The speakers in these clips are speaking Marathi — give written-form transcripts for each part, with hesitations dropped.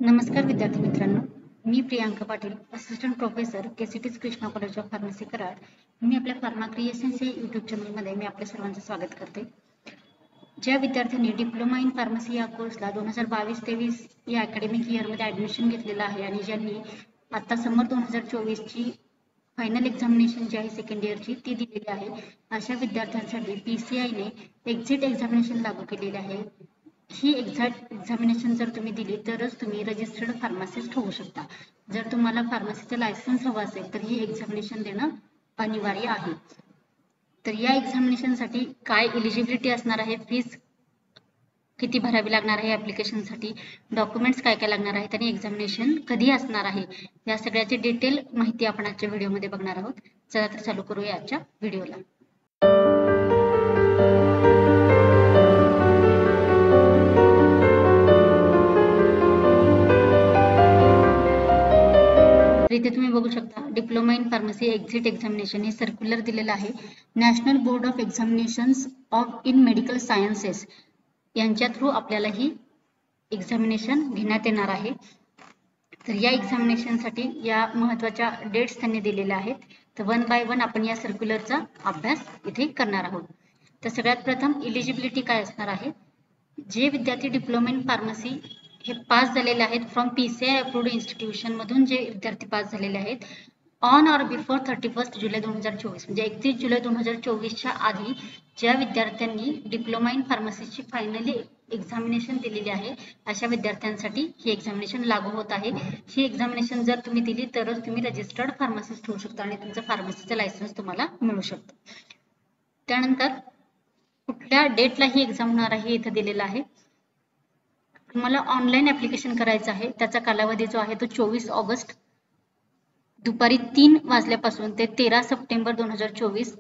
नमस्कार विद्यार्थी मित्रांनो, मी Priyanka Patil, assistant professor KCT's Krishna college of pharmacy Karad. मी आपल्या फार्मा क्रिएशन्स या यूट्यूब चॅनलमध्ये मी आपल्या सर्वांचं स्वागत करते. ज्या विद्यार्थ्यांनी डिप्लोमा इन फार्मसी या कोर्सला 2022-23 या अकॅडमिक इयरमध्ये ॲडमिशन घेतलेलं आहे आणि ज्यांनी आता समर 2024 ची फायनल एक्झामिनेशन जी आहे सेकंड इयरची ती दिलेली आहे, अशा विद्यार्थ्यांसाठी PCI ने एक्झिट एक्झामिनेशन लागू केलेले आहे. ही एक्झामिनेशन जर तुम्ही दिली तरच तुम्ही रजिस्टर्ड फार्मासिस्ट होऊ शकता. जर तुम्हाला फार्मसीचं लायसन्स हवं असेल तर ही एक्झामिनेशन देणं अनिवार्य आहे. तर या एक्झामिनेशनसाठी काय एलिजिबिलिटी असणार आहे, फीस किती भरावी लागणार आहे ॲप्लिकेशनसाठी, डॉक्युमेंट्स काय काय लागणार आहेत आणि एक्झामिनेशन कधी असणार आहे, या सगळ्याची डिटेल माहिती आपण आजच्या व्हिडिओमध्ये बघणार आहोत. चला तर चालू करूया आजच्या व्हिडिओला. इथे तुम्ही बघू शकता diploma in pharmacy exit examination हे सर्क्युलर दिलेलं आहे. National board of examinations of in medical sciences यांच्या थ्रू आपल्याला ही एक्झामिनेशन घेण्यात येणार आहे. तर या एक्झामिनेशनसाठी या महत्त्वाच्या डेट्स त्यांनी दिलेल्या आहेत. तर वन बाय वन आपण या सर्क्युलरचा अभ्यास इथे करणार आहोत. तर सगळ्यात प्रथम एलिजिबिलिटी काय असणार आहे. जे विद्यार्थी डिप्लोमा इन फार्मसी हे पास झालेले आहेत फ्रॉम PCI अप्रूव्ड इन्स्टिट्यूशन मधून, जे विद्यार्थी पास झालेले आहेत ऑन ऑर बिफोर 31 जुलै 2024 म्हणजे 31 जुलै 2024 आधी ज्या विद्यार्थ्यांनी डिप्लोमा इन फार्मसीची फायनली एक्झामिनेशन दिलेली आहे, अशा विद्यार्थ्यांसाठी ही एक्झामिनेशन लागू होत आहे. ही एक्झामिनेशन जर तुम्ही दिली तरच तुम्ही रजिस्टर्ड फार्मासिस्ट होऊ शकता आणि तुमचं फार्मसीचं लायसन्स तुम्हाला मिळू शकतं. त्यानंतर कुठल्या डेटला ही एक्झाम होणार आहे इथे दिलेलं आहे. तुम्हाला ऑनलाईन ऍप्लिकेशन करायचं आहे. त्याचा कालावधी जो आहे तो 24 ऑगस्ट दुपारी 3 वाजल्यापासून ते 13 सप्टेंबर 2024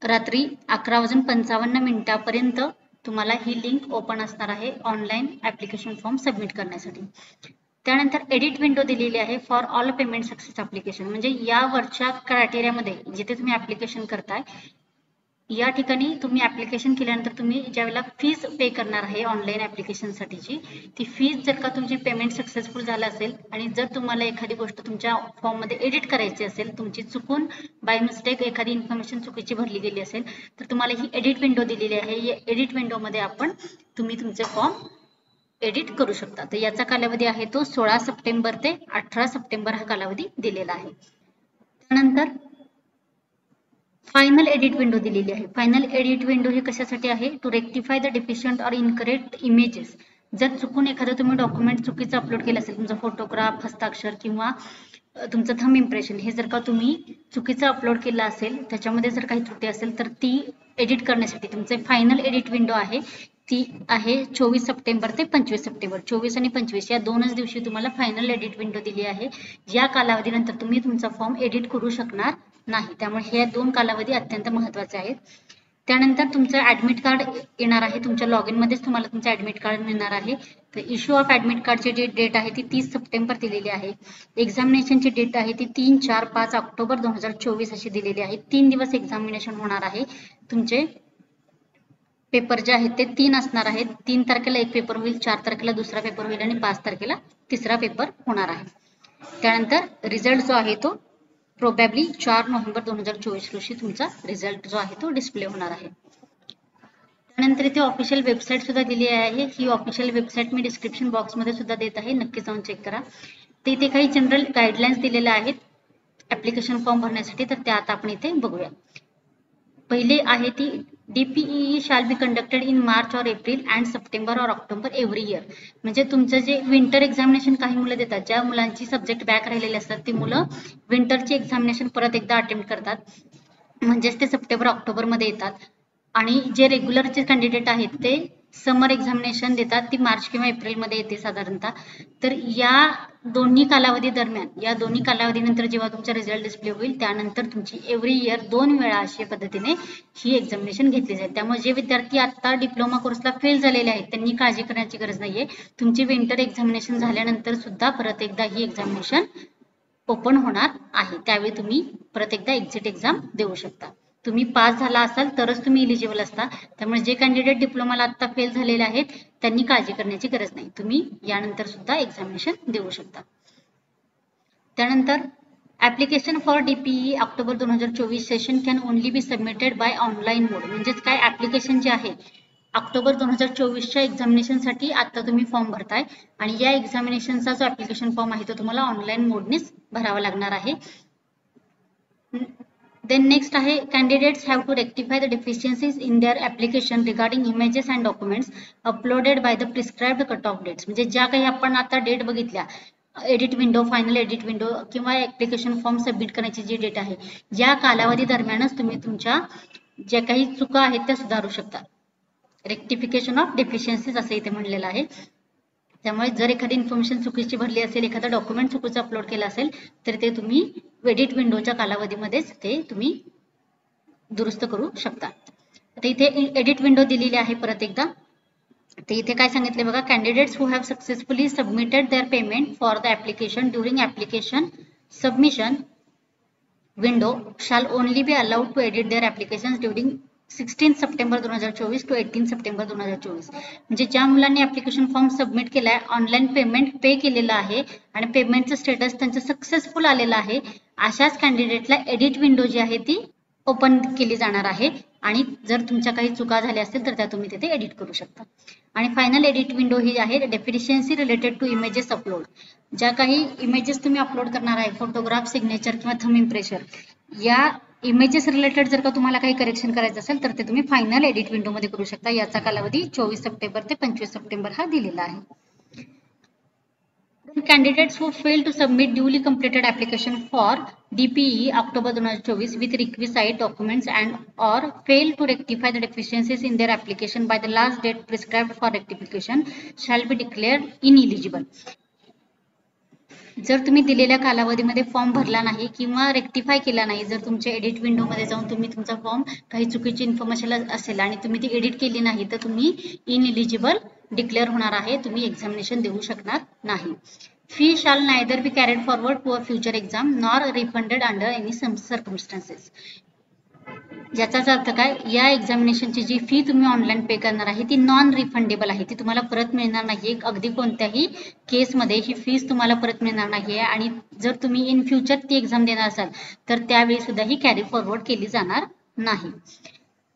रात्री 11:55 पर्यंत तुम्हाला ही लिंक ओपन असणार आहे ऑनलाईन ऍप्लिकेशन फॉर्म सबमिट करण्यासाठी. त्यानंतर एडिट विंडो दिलेली आहे for all payment success application, म्हणजे या वरच्या क्रायटेरियामध्ये जिथे तुम्ही ऍप्लिकेशन करताय या ठिकाणी तुम्ही ऍप्लिकेशन केल्यानंतर तुम्ही ज्यावेळेला फीस पे करणार आहे ऑनलाईन ऍप्लिकेशनसाठीची, ती फीस जर का तुमची पेमेंट सक्सेसफुल झालं असेल आणि जर तुम्हाला एखादी गोष्ट तुमच्या फॉर्म मध्ये एडिट करायची असेल, तुमची चुकून बाय मिस्टेक एखादी इन्फॉर्मेशन चुकीची भरली गेली असेल, तर तुम्हाला ही एडिट विंडो दिलेली आहे. या एडिट विंडो मध्ये तुम्ही तुमचे फॉर्म एडिट करू शकता. तर याचा कालावधी आहे तो 16 सप्टेंबर ते 18 सप्टेंबर हा कालावधी दिलेला आहे. त्यानंतर फायनल एडिट विंडो दिलेली आहे. फायनल एडिट विंडो हे कशासाठी आहे, to rectify the deficient or incorrect images. जर चुकून एखादं तुम्ही डॉक्युमेंट चुकीचं अपलोड केलं असेल, तुमचा फोटोग्राफ, हस्ताक्षर किंवा तुमचं थंब इम्प्रेशन हे जर का तुम्ही चुकीचं अपलोड केलं असेल, त्याच्यामध्ये जर काही त्रुटी असेल तर ती एडिट करण्यासाठी तुमचे फायनल एडिट विंडो आहे ती आहे 24 सप्टेंबर ते 25 सप्टेंबर. 24 आणि 25 या दोनच दिवशी तुम्हाला फायनल एडिट विंडो दिली आहे. या कालावधीनंतर तुम्ही तुमचा फॉर्म एडिट करू शकणार नाही. त्यामुळे हे दोन कालावधी अत्यंत महत्त्वाचे आहेत. त्यानंतर तुमचं ऍडमिट कार्ड येणार आहे. तुमच्या लॉग इन मध्येच तुम्हाला तुमचं ऍडमिट कार्ड मिळणार आहे. तर इश्यू ऑफ ऍडमिट कार्डची जी डेट आहे ती 30 सप्टेंबर दिलेली आहे. एक्झामिनेशनची डेट आहे ती 3, 4, 5 ऑक्टोबर 2024 अशी दिलेली आहे. 3 दिवस एक्झामिनेशन होणार आहे. तुमचे पेपर जे आहेत ते 3 असणार आहेत. 3 तारखेला एक पेपर होईल, 4 तारखेला दुसरा पेपर होईल आणि 5 तारखेला तिसरा पेपर होणार आहे. त्यानंतर रिझल्ट जो आहे तो प्रोबॅबली 4 नोव्हेंबर 2024 रोजी तुमचा रिझल्ट जो आहे तो डिस्प्ले होणार आहे. त्यानंतर इथे ऑफिशियल वेबसाईट सुद्धा दिली आहे. ही ऑफिशियल वेबसाईट मी डिस्क्रिप्शन बॉक्स मध्ये सुद्धा देत आहे, नक्की जाऊन चेक करा. तर इथे काही जनरल गाईडलाईन्स दिलेल्या आहेत ऍप्लिकेशन फॉर्म भरण्यासाठी, तर त्या आता आपण इथे बघूया. पहिले आहे ती DPEE shall be conducted in March or April and September or October every year. म्हणजे तुमचं जे विंटर एक्झामिनेशन काही मुलं देतात, ज्या मुलांची सब्जेक्ट बॅक राहिलेले असतात ती मुलं विंटरची एक्झामिनेशन परत एकदा अटेम्प्ट करतात, म्हणजेच ते सप्टेंबर ऑक्टोबर मध्ये येतात. आणि जे रेग्युलरचे कॅन्डिडेट आहेत ते समर एक्झामिनेशन देतात, ती मार्च किंवा एप्रिल मध्ये येते साधारणतः. तर या दोन्ही कालावधी दरम्यान, या दोन्ही कालावधीनंतर जेव्हा तुमचा रिझल्ट डिस्प्ले होईल त्यानंतर तुमची एव्हरी इयर 2 वेळा अशा पद्धतीने ही एक्झामिनेशन घेतली जाईल. त्यामुळे जे विद्यार्थी आता डिप्लोमा कोर्सला फेल झालेले आहेत त्यांनी काळजी करण्याची गरज नाहीये. तुमची विंटर एक्झामिनेशन झाल्यानंतर सुद्धा परत एकदा ही एक्झामिनेशन ओपन होणार आहे. त्यावेळी तुम्ही परत एकदा एक्झिट एक्झाम देऊ शकता. तुम्ही पास झाला असाल तरच तुम्ही इलिजिबल असता. त्यामुळे जे कॅन्डिडेट डिप्लोमाला आता फेल झालेले आहेत त्यांनी काळजी करण्याची गरज नाही, तुम्ही यानंतर सुद्धा एक्झामिनेशन देऊ शकता. त्यानंतर application for DPE October 2024 session can only be submitted by online mode. म्हणजेच काय, ऍप्लिकेशन जे आहे ऑक्टोबर 2024च्या एक्झामिनेशनसाठी आता तुम्ही फॉर्म भरताय आणि या एक्झामिनेशनचा जो ऍप्लिकेशन फॉर्म आहे तो तुम्हाला ऑनलाईन मोडनेच भरावा लागणार आहे. Then next आहे candidates have to rectify the deficiencies in their application regarding images and documents uploaded by the prescribed cutoff dates. म्हणजे ज्या काही आपण आता डेट बघितल्या, edit window, final edit window किंवा ऍप्लिकेशन फॉर्म सबमिट करण्याची जी डेट आहे, या कालावधी दरम्यानच तुम्ही तुमच्या ज्या काही चुका आहेत त्या सुधारू शकता. रेक्टिफिकेशन ऑफ डेफिशियन्सीज असं इथे म्हणलेलं आहे. त्यामुळे जर एखादी इन्फॉर्मेशन चुकीची भरली असेल, एखादा डॉक्युमेंट चुकीचं अपलोड केलं असेल तर ते तुम्ही एडिट विंडोच्या कालावधीमध्येच ते तुम्ही दुरुस्त करू शकता. आता इथे एडिट विंडो दिलेली आहे परत एकदा. ते इथे काय सांगितले बघा, candidates who have successfully submitted their payment for the application during application submission window shall only be allowed to edit their applications during 16 September 2024 to 18 September 2024. म्हणजे ज्या मुलांनी ऍप्लिकेशन फॉर्म सबमिट केलाय, ऑनलाईन पेमेंट पे केलेलं आहे आणि पेमेंटचं स्टेटस त्यांचं सक्सेसफुल आलेलं आहे, अशाच कॅन्डिडेटला एडिट विंडो जी आहे ती ओपन केली जाणार आहे आणि जर तुमच्या काही चुका झाल्या असतील तर त्या तुम्ही तिथे एडिट करू शकता. आणि फायनल एडिट विंडो ही आहे deficiency related to images upload. ज्या काही इमेजेस तुम्ही अपलोड करणार आहे, फोटोग्राफ, सिग्नेचर किंवा थंब इम्प्रेशन, या इमेजेस रिलेटेड जर का तुम्हाला काही करेक्शन करायचं असेल तर ते तुम्ही फायनल एडिट विंडो मध्ये करू शकता. याचा कालावधी 24 सप्टेंबर ते 25 सप्टेंबर हा दिलेला आहे. Candidates who fail to submit duly completed application for DPE October 2024 with requisite documents and or fail to rectify the deficiencies in their application by the last date prescribed for rectification shall be declared ineligible. जर तुम्ही दिलेल्या कालावधीमध्ये फॉर्म भरला नाही किंवा रेक्टिफाय केला नाही, जर तुमच्या एडिट विंडो मध्ये जाऊन तुम्ही तुमचा फॉर्म काही चुकीची इन्फॉर्मेशन असेल आणि तुम्ही ती एडिट केली नाही तर तुम्ही इनएलिजिबल डिक्लेअर होणार आहे, तुम्ही एक्झामिनेशन देऊ शकणार नाही. Fee shall neither be carried forward to a future exam nor refunded under any circumstances. याचाच अर्थ काय, या एक्झामिनेशनची जी फी तुम्ही ऑनलाईन पे करणार आहे ती नॉन रिफंडेबल आहे, ती तुम्हाला परत मिळणार नाहीये. अगदी कोणत्याही केसमध्ये ही फीस तुम्हाला परत मिळणार नाहीये आणि जर तुम्ही इन फ्युचर ती एक्झाम देणार असाल तर त्यावेळी सुद्धा ही कॅरी फॉरवर्ड केली जाणार नाही.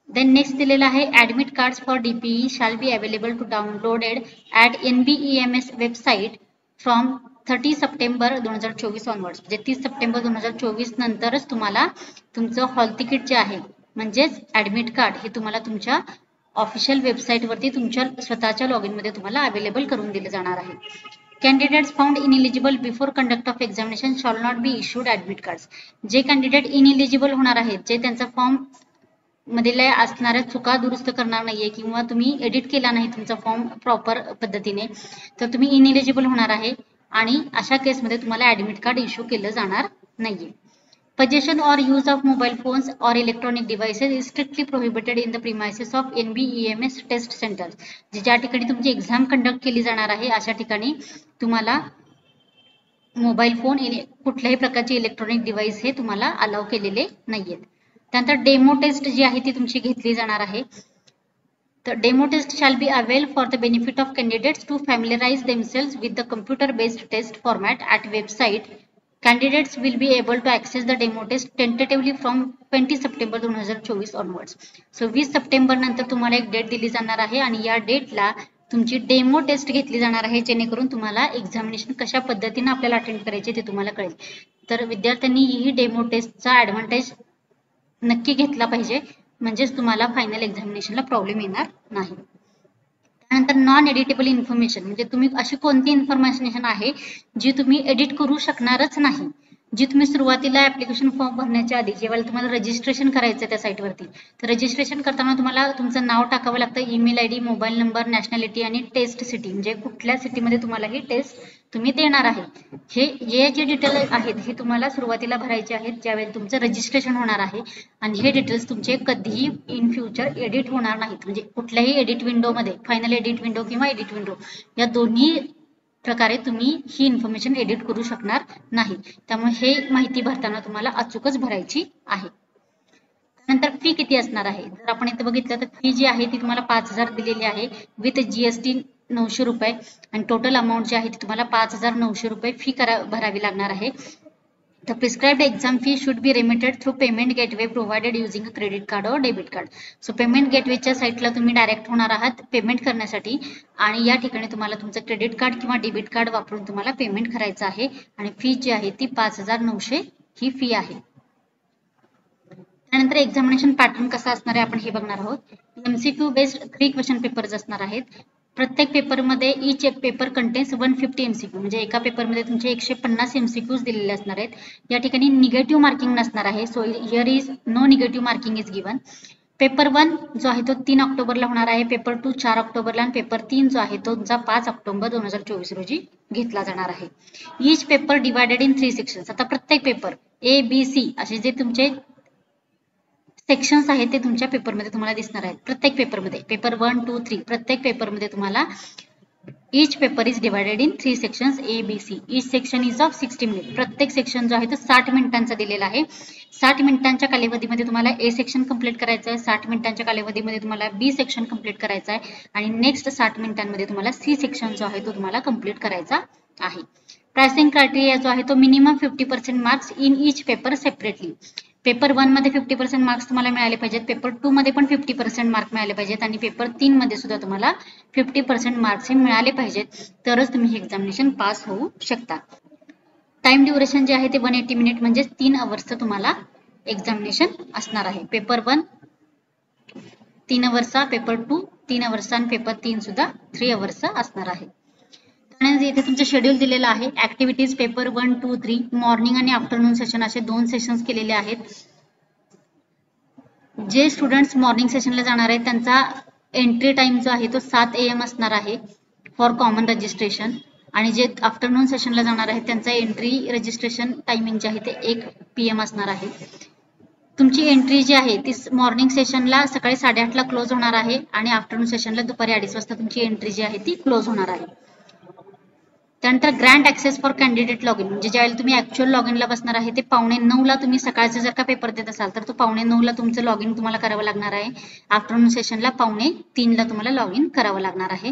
देन नेक्स्ट दिलेला आहे admit cards for DPE shall be available to downloaded at NBEMS website from 30 September 2024 onwards. म्हणजे 30 सप्टेंबर 2024 नंतरच तुम्हाला तुमचं हॉल तिकीट जे आहे म्हणजेच ऍडमिट कार्ड हे तुम्हाला तुमच्या ऑफिशियल वेबसाईट वरती तुमच्या स्वतःच्या लॉगिन मध्ये तुम्हाला अवेलेबल करून दिले जाणार आहे. Candidates found ineligible before conduct of examination shawl not be issued admit cards. जे कॅन्डिडेट इनएलिजिबल होणार आहेत, जे त्यांचा फॉर्म मधल्या असणाऱ्या चुका दुरुस्त करणार नाहीये किंवा तुम्ही एडिट केला नाही तुमचा फॉर्म प्रॉपर पद्धतीने, तर तुम्ही इनएलिजिबल होणार आहे आणि अशा केसमध्ये तुम्हाला ऍडमिट कार्ड इश्यू केलं जाणार नाहीये. Possession or use of mobile phones or electronic devices is strictly prohibited in the premises of NBEMS test centers. ज्या ठिकाणी तुमची एक्झाम कंडक्ट केली जाणार आहे अशा ठिकाणी तुम्हाला मोबाईल फोन, कुठल्याही प्रकारचे इलेक्ट्रॉनिक डिव्हाइस हे तुम्हाला अलाउ केलेले नाहीयेत. त्यानंतर डेमो टेस्ट जी आहे ती तुमची घेतली जाणार आहे. तर demo test shall be avail for the benefit of candidates to familiarize themselves with the computer based test format at website. Candidates will be able to access the demo test tentatively from 20 September 2024 onwards. So 20 September नंतर तुम्हाला एक डेट दिली जाणार आहे आणि या डेटला तुमची डेमो टेस्ट घेतली जाणार आहे, जेणेकरून तुम्हाला एक्झामिनेशन कशा पद्धतीने आपल्याला अटेंड करायचे ते तुम्हाला कळेल. तर विद्यार्थ्यांनी ही डेमो टेस्टचा ऍडव्हान्टेज नक्की घेतला पाहिजे, म्हणजेच तुम्हाला फायनल एक्झामिनेशनला प्रॉब्लेम येणार नाही. त्यानंतर नॉन एडिटेबल इन्फॉर्मेशन म्हणजे तुम्ही अशी कोणती इन्फॉर्मेशन आहे जी तुम्ही एडिट करू शकणारच नाही, जी तुम्ही सुरुवातीला ऍप्लिकेशन फॉर्म भरण्याच्या आधी जेव्हा तुम्हाला रजिस्ट्रेशन करायचं त्या साईटवरती, तर रजिस्ट्रेशन करताना तुम्हाला तुमचं नाव टाकावं लागतं, email ID, mobile number, nationality आणि टेस्ट सिटी म्हणजे कुठल्या सिटीमध्ये तुम्हाला ही टेस्ट तुम्ही देणार आहे. हे जे डिटेल आहेत हे तुम्हाला सुरुवातीला भरायचे आहेत ज्यावेळी तुमचं रजिस्ट्रेशन होणार आहे आणि हे डिटेल्स तुमचे कधीही इन फ्युचर एडिट होणार नाहीत. म्हणजे कुठल्याही एडिट विंडोमध्ये, फायनल एडिट विंडो किंवा एडिट विंडो या दोन्ही प्रकारे तुम्ही ही इन्फॉर्मेशन एडिट करू शकणार नाही. त्यामुळे हे माहिती भरताना तुम्हाला अचूकच भरायची आहे. नंतर फी किती असणार आहे, जर आपण इथे बघितलं तर फी जी आहे ती तुम्हाला 5,000 दिलेली आहे विथ GST 900 रुपये आणि टोटल अमाऊंट जी आहे ती तुम्हाला 5,900 रुपये फी भरावी लागणार आहे. The prescribed exam fee should be remitted through payment gateway provided using a credit card or debit card. So payment gateway च्या साईटला तुम्ही डायरेक्ट होणार आहात पेमेंट करण्यासाठी आणि या ठिकाणी तुम्हाला तुमचं क्रेडिट कार्ड किंवा डेबिट कार्ड वापरून तुम्हाला पेमेंट करायचं आहे आणि फी जी आहे ती 5,900 ही फी आहे. त्यानंतर एक्झामिनेशन पॅटर्न कसा असणार आहे आपण हे बघणार आहोत. MCQ बेस्ड 3 क्वेश्चन पेपर्स असणार आहेत. प्रत्येक पेपरमध्ये इच पेपर कंटेन्स 150 MCQ म्हणजे एका पेपरमध्ये तुमचे 150 MCQs दिलेले असणार आहेत. या ठिकाणी निगेटिव्ह मार्किंग नसणार आहे. So here is no negative marking is given. Paper 1 जो आहे तो 3 ऑक्टोबरला होणार आहे, पेपर 2 4 ऑक्टोबरला आणि पेपर 3 जो आहे तो तुमचा 5 ऑक्टोबर 2024 रोजी घेतला जाणार आहे. इच पेपर डिवायडेड इन 3 सेक्शन्स. आता प्रत्येक पेपर ABC असे जे तुमचे सेक्शन्स आहेत ते तुमच्या पेपरमध्ये तुम्हाला दिसणार आहेत. प्रत्येक पेपरमध्ये पेपर 1 2 3 प्रत्येक पेपरमध्ये तुम्हाला each paper is divided in 3 sections A, B, C. Each section is of 60 minutes. प्रत्येक सेक्शन जो आहे तो 60 मिनिटांचा दिलेला आहे. 60 मिनिटांच्या कालावधीमध्ये तुम्हाला A सेक्शन कंप्लीट करायचं आहे, 60 मिनिटांच्या कालावधीमध्ये तुम्हाला B सेक्शन कंप्लीट करायचं आहे आणि नेक्स्ट 60 मिनिटांमध्ये तुम्हाला C सेक्शन जो आहे तो तुम्हाला कंप्लीट करायचा आहे. प्राइसिंग क्रायटेरिया जो आहे तो minimum 50% marks in each paper separately. Paper 1 मध्ये 50% मार्क्स तुम्हाला मिळाले पाहिजेत, पेपर 2 मध्ये पण 50% मार्क मिळाले पाहिजेत आणि पेपर 3 मध्ये सुद्धा तुम्हाला 50% मार्क्स हे मिळाले पाहिजेत, तरच तुम्ही हे एक्झामिनेशन पास होऊ शकता. टाइम ड्युरेशन जे आहे ते 180 मिनिट म्हणजे 3 अवर्सचं तुम्हाला एक्झामिनेशन असणार आहे. पेपर 1 3 अवर्सचा, पेपर 2 3 अवर्सचा आणि पेपर 3 सुद्धा 3 अवर्सचा असणार आहे. इथे तुमचं शेड्यूल दिलेलं आहे. ऍक्टिव्हिटीज पेपर 1 2 3 मॉर्निंग आणि आफ्टरनून सेशन असे 2 सेशन्स केलेले आहेत. जे स्टुडंट्स मॉर्निंग सेशनला जाणार आहेत त्यांचा एंट्री टाइम जो आहे तो 7 AM असणार आहे फॉर कॉमन रजिस्ट्रेशन आणि जे आफ्टरनून सेशनला जाणार आहेत त्यांचा एंट्री रजिस्ट्रेशन टायमिंग जे आहे ते 1 PM असणार आहे. तुमची एंट्री जी आहे ती मॉर्निंग सेशनला सकाळी 8:30 ला क्लोज होणार आहे आणि आफ्टरनून सेशनला दुपारी 2:30 वाजता तुमची एंट्री जी आहे ती क्लोज होणार आहे. त्यानंतर grant access for candidate log in म्हणजे ज्यावेळेला तुम्ही ऍक्च्युअल लॉग इनला बसणार आहे ते 8:45 ला तुम्ही सकाळचा जर का पेपर देत असाल तर तो 8:45 ला तुमचं लॉग इन तुम्हाला करावं लागणार आहे. आफ्टरनून सेशनला 2:45 ला तुम्हाला लॉग इन करावं लागणार आहे.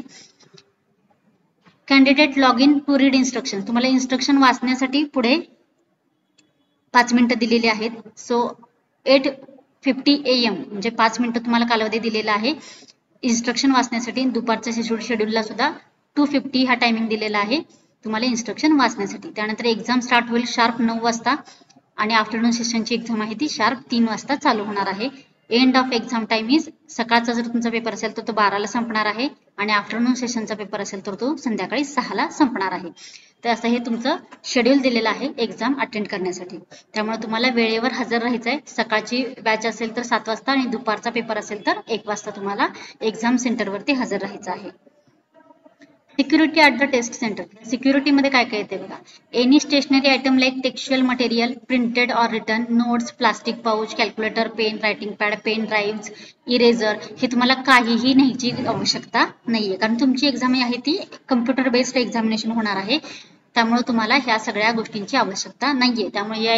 Candidate log in to read instruction तुम्हाला इन्स्ट्रक्शन वाचण्यासाठी पुढे 5 मिनिटं दिलेली आहेत. सो 8:50 AM म्हणजे 5 मिनिटं तुम्हाला कालावधी दिलेला आहे इन्स्ट्रक्शन वाचण्यासाठी. दुपारच्या शेड्यूलला सुद्धा 2:50 हा टायमिंग दिलेला आहे तुम्हाला इन्स्ट्रक्शन वाचण्यासाठी. त्यानंतर एक्झाम स्टार्ट होईल शार्प 9 वाजता आणि आफ्टरनून सेशनची एक्झाम आहे ती शार्प 3 वाजता चालू होणार आहे. End of exam time is सकाळचा जर तुमचा पेपर असेल तर तो 12 ला संपणार आहे आणि आफ्टरनून सेशनचा पेपर असेल तर तो संध्याकाळी 6 ला संपणार आहे. तर असं हे तुमचं शेड्यूल दिलेलं आहे एक्झाम अटेंड करण्यासाठी. त्यामुळे तुम्हाला वेळेवर हजर राहायचं आहे. सकाळची बॅच असेल तर 7 वाजता आणि दुपारचा पेपर असेल तर 1 वाजता तुम्हाला एक्झाम सेंटरवरती हजर राहायचं आहे. Security at the test centre. Security मध्ये काय काय येते बघा. Any stationery item like textual material printed or written notes plastic pouch calculator pen writing pad pen drive eraser हे तुम्हाला काहीही न्यायची आवश्यकता नाहीये कारण तुमची एक्झाम आहे ती कम्प्युटर बेस्ड एक्झामिनेशन होणार आहे. त्यामुळे तुम्हाला ह्या सगळ्या गोष्टींची आवश्यकता नाहीये. त्यामुळे या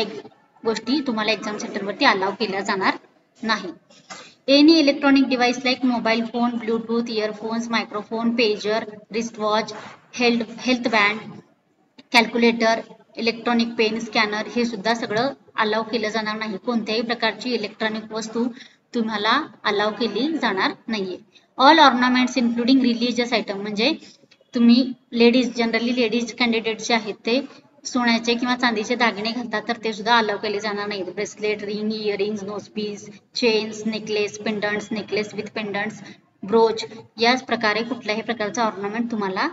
गोष्टी तुम्हाला एक्झाम सेंटरवरती अलाव केल्या जाणार नाही. Any electronic device like mobile phone, Bluetooth, earphones, microphone, pager, wristwatch, health band, calculator, electronic pen, scanner हे सुद्धा सगळं अलाव केलं जाणार नाही. कोणत्याही प्रकारची इलेक्ट्रॉनिक वस्तू तुम्हाला अलाव केली जाणार नाहीये. All ornaments including religious item म्हणजे तुम्ही लेडीज जनरली लेडीज कॅन्डिडेट जे आहेत ते सोन्याचे किंवा चांदीचे दागिने घालतात तर ते सुद्धा अलाव केले जाणार नाहीत. Bracelet ring earrings nosepiece chains necklace pendants necklace with pendants brooch याच प्रकारे कुठल्याही प्रकारचं ऑर्नामेंट तुम्हाला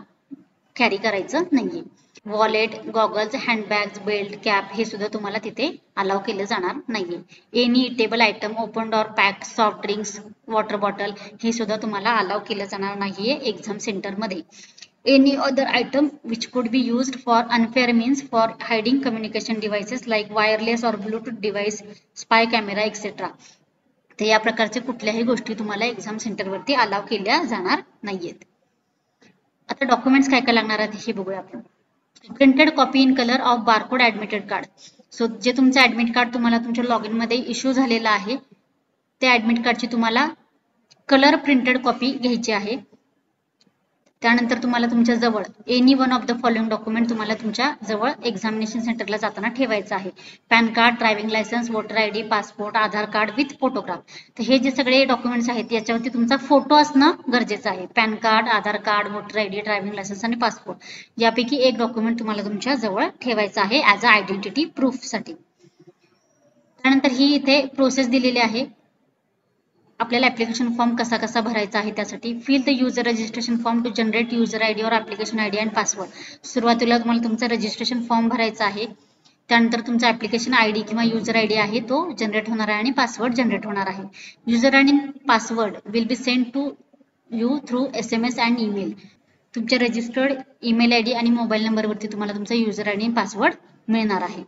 कॅरी करायचं नाहीये. Wallet goggles handbags belt cap हे सुद्धा तुम्हाला तिथे अलाव केलं जाणार नाहीये. Any eatable item open or pack soft drinks water bottle हे सुद्धा तुम्हाला अलाव केलं जाणार नाहीये एक्झाम सेंटर मध्ये. Any other item which could be used for unfair means for hiding communication devices like wireless or Bluetooth device, spy camera, etc. तर या प्रकारचे कुठल्याही गोष्टी तुम्हाला एक्झाम सेंटरवरती अलाव केल्या जाणार नाहीयेत. आता डॉक्युमेंट्स काय काय लागणार आहेत हे बघूया आपण. Printed copy in colour of barcode admitted card. So जे तुमचं ऍडमिट कार्ड तुम्हाला तुमच्या लॉग इन मध्ये इश्यू झालेला आहे त्या ऍडमिट कार्डची तुम्हाला कलर प्रिंटेड कॉपी घ्यायची आहे. त्यानंतर तुम्हाला तुमच्या जवळ any one of the following document तुम्हाला तुमच्या जवळ एक्झामिनेशन सेंटरला जाताना ठेवायचं आहे. Pan card, driving licence, voter ID, passport, Aadhaar card with photograph. तर हे जे सगळे डॉक्युमेंट्स आहेत याच्यावरती तुमचा फोटो असणं गरजेचं आहे. Pan card, Aadhaar card, voter ID, driving licence आणि पासपोर्ट यापैकी एक डॉक्युमेंट तुम्हाला तुमच्या जवळ ठेवायचं आहे ऍज अ आयडेंटिटी प्रूफ साठी. त्यानंतर ही इथे प्रोसेस दिलेली आहे. आपल्याला ऍप्लिकेशन फॉर्म कसा कसा भरायचा आहे त्यासाठी. Fill the user registration form to generate user ID और ऍप्लिकेशन आयडी अँड पासवर्ड. सुरुवातीला तुम्हाला तुमचा रजिस्ट्रेशन फॉर्म भरायचा आहे. त्यानंतर तुमचा ऍप्लिकेशन आयडी किंवा युजर आयडी आहे तो जनरेट होणार आहे आणि पासवर्ड जनरेट होणार आहे. युजर आणि password will be send to you through SMS and email. तुमच्या रजिस्टर्ड ईमेल आयडी आणि मोबाईल नंबरवरती तुम्हाला तुमचा युजर आयडी आणि पासवर्ड मिळणार आहे.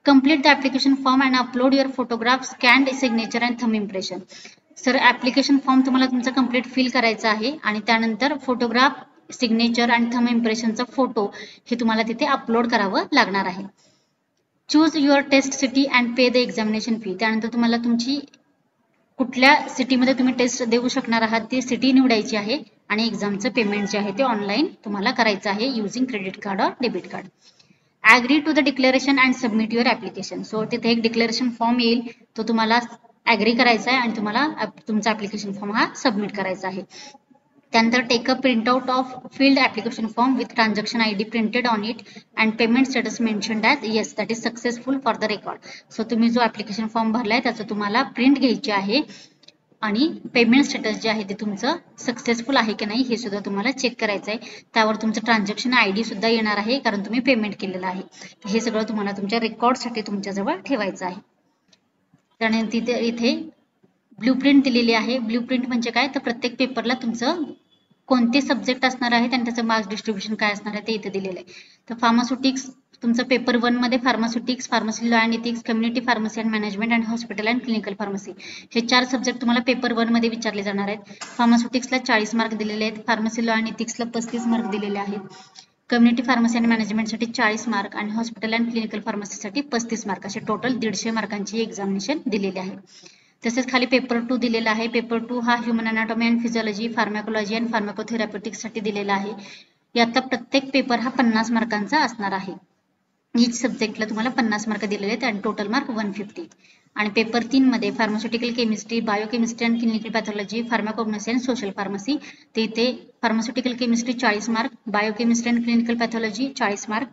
Complete the application form and upload your photograph, scanned signature and thumb impression. Sir application form तुम्हाला तुमचा कंप्लीट फिल करायचा आहे आणि त्यानंतर फोटोग्राफ, सिग्नेचर आणि थंब इम्प्रेशनचा फोटो हे तुम्हाला तिथे अपलोड करावं लागणार आहे. Choose your test city and pay the examination fee. त्यानंतर तुम्हाला तुमची कुठल्या सिटीमध्ये तुम्ही टेस्ट देऊ शकणार आहात ती सिटी निवडायची आहे आणि एक्झामचं पेमेंट जे आहे ते ऑनलाईन तुम्हाला करायचं आहे युझिंग क्रेडिट कार्ड और debit card. Agree to the declaration and submit your application. So तिथे एक डिक्लेरेशन फॉर्म येईल तो तुम्हाला ॲग्री करायचा आहे आणि तुम्हाला तुमचा ऍप्लिकेशन फॉर्म हा सबमिट करायचा आहे. त्यानंतर take a printout of filled application form with transaction ID printed on it and payment status mentioned as yes that is successful for the record. So तुम्ही जो ऍप्लिकेशन फॉर्म भरलाय त्याचं तुम्हाला प्रिंट घ्यायची आहे आणि पेमेंट स्टेटस जे आहे ते तुमचं सक्सेसफुल आहे की नाही हे सुद्धा तुम्हाला चेक करायचं आहे. त्यावर तुमचं ट्रान्झॅक्शन ID सुद्धा येणार आहे कारण तुम्ही पेमेंट केलेलं आहे. हे सगळं तुम्हाला तुमच्या रेकॉर्डसाठी तुमच्याजवळ ठेवायचं आहे. त्यानंतर इथे ब्ल्यूप्रिंट दिलेली आहे. ब्ल्यूप्रिंट म्हणजे काय तर प्रत्येक पेपरला तुमचं कोणते सब्जेक्ट असणार आहेत आणि त्याचं मार्क्स डिस्ट्रीब्युशन काय असणार आहे ते इथे दिलेलं आहे. तर फार्मास्युटिक्स तुमचं पेपर 1 मध्ये pharmaceutics, pharmacy law and ethics, community pharmacy and management and hospital and clinical pharmacy हे 4 सब्जेक्ट तुम्हाला पेपर 1 मध्ये विचारले जाणार आहेत. फार्मास्युटिक्सला 40 मार्क दिलेले आहेत, फार्मसी लॉ अँड इथिक्सला 35 मार्क दिलेले आहेत, कम्युनिटी फार्मसी अँड मॅनेजमेंटसाठी 40 मार्क आणि हॉस्पिटल अँड क्लिनिकल फार्मसीसाठी 35 मार्क असे टोटल 150 मार्कांची एक्झामिनेशन दिलेली आहे. तसेच खाली पेपर 2 दिलेला आहे. पेपर 2 हा human anatomy and physiology, pharmacology and pharmacotherapeutics साठी दिलेला आहे. यातला प्रत्येक पेपर हा 50 मार्कांचा असणार आहे. ईच सब्जेक्टला तुम्हाला 50 मार्क दिलेले आहेत आणि टोटल मार्क 150. आणि पेपर 3 मध्ये pharmaceutical chemistry, biochemistry and clinical pathology, pharmacognosy and social pharmacy ते इथे pharmaceutical chemistry 40 mark, biochemistry and clinical pathology 40 mark,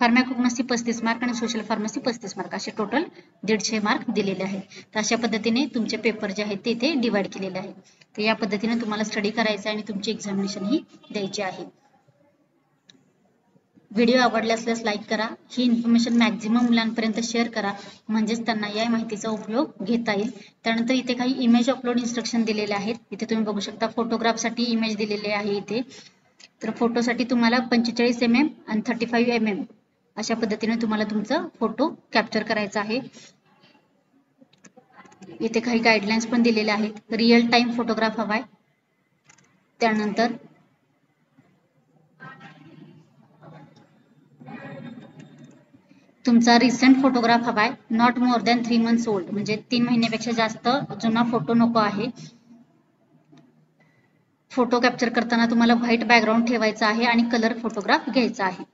pharmacognosy 35 mark आणि सोशल फार्मसी 35 मार्क असे टोटल 150 मार्क दिलेले आहेत. तर अशा पद्धतीने तुमचे पेपर जे आहेत ते इथे डिवाइड केलेले आहेत. तर या पद्धतीने तुम्हाला स्टडी करायचं आहे आणि तुमची एक्झामिनेशन ही द्यायची आहे. व्हिडिओ आवडला असल्यास लाईक करा. ही इन्फॉर्मेशन मॅक्झिमम मुलांपर्यंत शेअर करा म्हणजेच त्यांना या माहितीचा उपयोग घेता येईल. त्यानंतर इथे काही इमेज अपलोड इन्स्ट्रक्शन दिलेले आहेत. इथे तुम्ही बघू शकता फोटोग्राफसाठी इमेज दिलेले आहे इथे. तर फोटोसाठी तुम्हाला 45 mm आणि 35 mm अशा पद्धतीने तुम्हाला तुमचं फोटो कॅप्चर करायचा आहे. इथे काही गाईडलाईन्स पण दिलेले आहेत. रिअल टाइम फोटोग्राफ हवाय. त्यानंतर तुमचा रिसेंट फोटोग्राफ हवाय. Not more than 3 months old म्हणजे 3 महिन्यापेक्षा जास्त जुना फोटो नको आहे. फोटो कॅप्चर करताना तुम्हाला व्हाईट बॅकग्राऊंड ठेवायचा आहे आणि कलर फोटोग्राफ घ्यायचा आहे.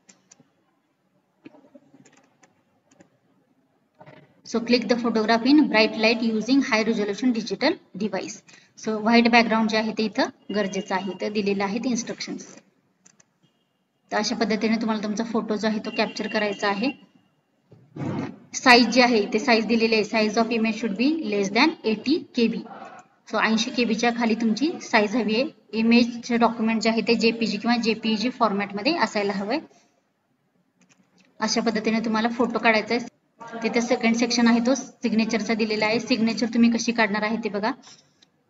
So click the photograph in bright light using high resolution digital device. So white background जे आहे ते इथं गरजेचं आहे. तर दिलेले आहेत इन्स्ट्रक्शन्स. तर अशा पद्धतीने तुम्हाला तुमचा फोटो जो आहे तो कॅप्चर करायचा आहे. साईज जी आहे ते साईज दिलेली आहे. Size of image should be less than 80 KB. So 80 KBच्या खाली तुमची साईज हवी आहे. इमेजचे डॉक्युमेंट जे आहे ते JPG किंवा JPEG फॉर्मॅटमध्ये असायला हवंय. अशा पद्धतीने तुम्हाला फोटो काढायचा आहे. तिथे सेकंड सेक्शन आहे तो सिग्नेचरचा दिलेला आहे. सिग्नेचर तुम्ही कशी काढणार आहे ते बघा.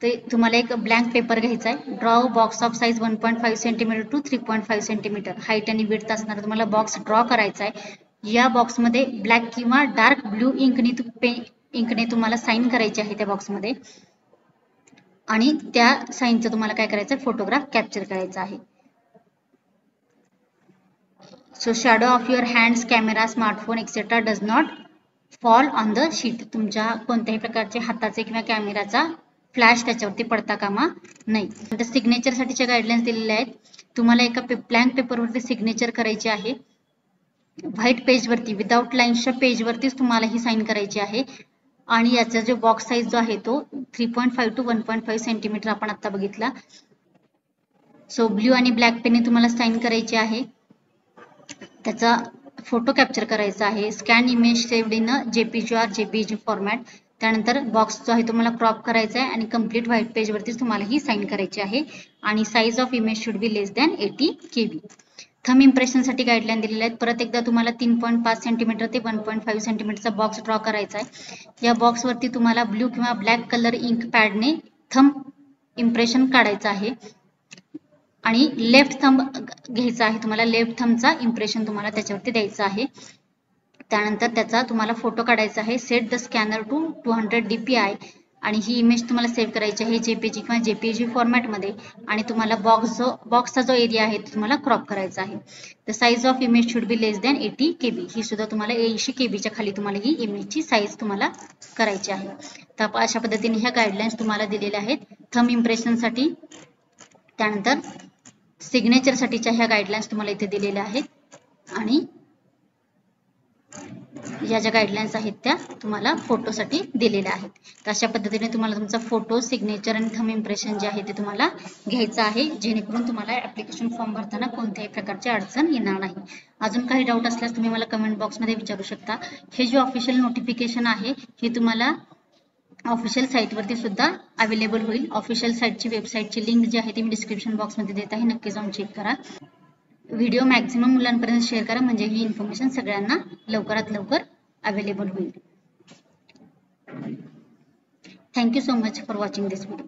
ते तुम्हाला एक ब्लँक पेपर घ्यायचा आहे. Draw box of size 1.5 cm to 3.5 cm height आणि विड्थ असणारा तुम्हाला बॉक्स ड्रॉ करायचा आहे. या बॉक्समध्ये ब्लॅक किंवा डार्क ब्लू इंकने तुम्हाला साइन करायची आहे त्या बॉक्समध्ये आणि त्या साइनचं तुम्हाला काय करायचं आहे फोटोग्राफ कॅप्चर करायचा आहे. So shadow of your hands, camera, smartphone etcetera does not fall on the sheet. तुमच्या कोणत्याही प्रकारचे हाताचे किंवा कॅमेराचा फ्लॅश त्याच्यावरती पडता कामा नाही. नंतर सिग्नेचर साठीच्या गाईडलाईन्स दिलेल्या आहेत. तुम्हाला एका ब्लँक पेपरवरती सिग्नेचर करायचे आहे. व्हाईट पेजवरती विदाउट लाईन्सच्या पेजवरतीच तुम्हाला ही साईन करायची आहे. आणि याचा जो बॉक्स साईज जो आहे तो 3.5 to 1.5 सेंटीमीटर आपण आता बघितला. सो ब्ल्यू आणि ब्लॅक पेनने तुम्हाला साईन करायची आहे. त्याचा फोटो कॅप्चर करायचा आहे. Scan image saved in JPG or JPG format. त्यानंतर बॉक्स जो आहे तुम्हाला क्रॉप करायचा आहे आणि कम्प्लीट व्हाईट पेजवरती तुम्हाला ही साईन करायची आहे. आणि size of image should be less than 80 KB. Thumb impression साठी गाईडलाईन दिलेल्या आहेत. परत एकदा तुम्हाला 3.5 सेंटीमीटर ते 1.5 सेंटीमीटरचा बॉक्स ड्रॉ करायचा आहे. या बॉक्स वरती तुम्हाला ब्ल्यू किंवा ब्लॅक कलर इंक पॅडने थंब इम्प्रेशन काढायचं आहे. आणि लेफ्ट थंब घ्यायचा आहे तुम्हाला. लेफ्ट थंबचा इम्प्रेशन तुम्हाला त्याच्यावरती द्यायचा आहे. त्यानंतर त्याचा तुम्हाला फोटो काढायचा आहे. Set the scanner to 200 DPI. आणि ही इमेज तुम्हाला सेव्ह करायची आहे JPG किंवा JPG फॉर्मॅटमध्ये. आणि तुम्हाला बॉक्सचा जो एरिया आहे तो तुम्हाला क्रॉप करायचा आहे. The size of image should be less than 80 KB. ही सुद्धा तुम्हाला 80 KBच्या खाली तुम्हाला ही इमेजची साईज तुम्हाला करायची आहे. तर अशा पद्धतीने ह्या गाईडलाईन्स तुम्हाला दिलेल्या आहेत थंब इम्प्रेशनसाठी. त्यानंतर सिग्नेचर साठीच्या ह्या गाईडलाईन्स तुम्हाला इथे दिलेल्या आहेत. आणि या ज्या गाईडलाईन्स आहेत त्या तुम्हाला फोटोसाठी दिलेल्या आहेत. तर अशा पद्धतीने तुम्हाला तुमचा फोटो, सिग्नेचर आणि थंब इम्प्रेशन जे आहे ते तुम्हाला घ्यायचं आहे, जेणेकरून तुम्हाला ऍप्लिकेशन फॉर्म भरताना कोणत्याही प्रकारची अडचण येणार नाही. अजून काही डाऊट असल्यास तुम्ही मला कमेंट बॉक्समध्ये विचारू शकता. हे जे ऑफिशियल नोटिफिकेशन आहे हे तुम्हाला ऑफिशियल साईटवरती सुद्धा अवेलेबल होईल. ऑफिशियल साईटची वेबसाईटची लिंक जी आहे ती मी डिस्क्रिप्शन बॉक्समध्ये देत आहे, नक्की जाऊन चेक करा. व्हिडिओ मॅक्झिमम मुलांपर्यंत शेअर करा म्हणजे ही इन्फॉर्मेशन सगळ्यांना लवकरात लवकर अवेलेबल होईल. Thank you so much for watching this video.